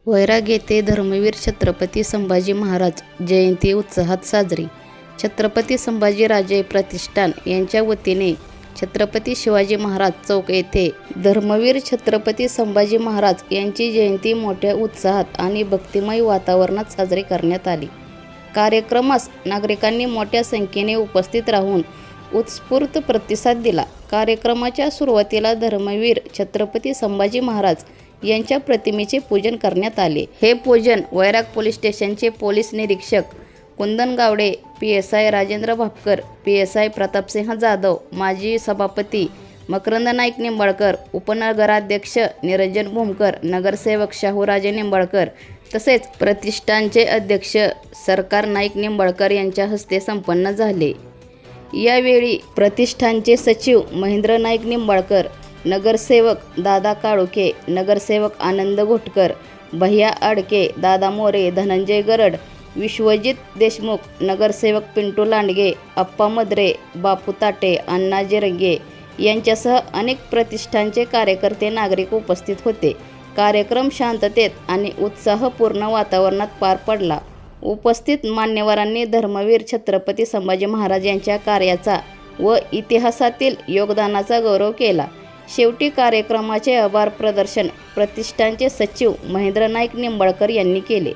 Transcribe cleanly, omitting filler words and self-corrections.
वैराग येथे धर्मवीर छत्रपती संभाजी महाराज जयंती उत्साहात साजरी. छत्रपती संभाजीराजे प्रतिष्ठान यांच्या वतीने छत्रपती शिवाजी महाराज चौक येथे धर्मवीर छत्रपती संभाजी महाराज यांची जयंती मोठ्या उत्साहात आणि भक्तिमय वातावरणात साजरी करण्यात आली. कार्यक्रमास नागरिकांनी मोठ्या संख्येने उपस्थित राहून उत्स्फूर्त प्रतिसाद दिला. कार्यक्रमाच्या सुरुवातीला धर्मवीर छत्रपती संभाजी महाराज यांच्या प्रतिमेचे पूजन करण्यात आले. हे पूजन वैराग पोलीस स्टेशनचे पोलीस निरीक्षक कुंदन गावडे, PSI राजेंद्र भापकर, PSI प्रतापसिंह जाधव, माजी सभापती मकरंद नाईक निंबाळकर, उपनगराध्यक्ष निरंजन भूमकर, नगरसेवक शाहूराजे निंबाळकर तसेच प्रतिष्ठानचे अध्यक्ष सरकार नाईक निंबाळकर यांच्या हस्ते संपन्न झाले. यावेळी प्रतिष्ठानचे सचिव महेंद्र नाईक निंबाळकर, नगरसेवक दादा काळुके, नगरसेवक आनंद घोटकर, भैया आडके, दादा मोरे, धनंजय गरड, विश्वजित देशमुख, नगरसेवक पिंटू लांडगे, अप्पा मद्रे, बापू ताटे, अण्णा जिरंगे यांच्यासह अनेक प्रतिष्ठानचे कार्यकर्ते नागरिक उपस्थित होते. कार्यक्रम शांततेत आणि उत्साहपूर्ण वातावरणात पार पडला. उपस्थित मान्यवरांनी धर्मवीर छत्रपती संभाजी महाराज यांच्या कार्याचा व इतिहासातील योगदानाचा गौरव केला. शेवटी कार्यक्रमाचे आभार प्रदर्शन प्रतिष्ठानचे सचिव महेंद्र नाईक निंबाळकर यांनी केले.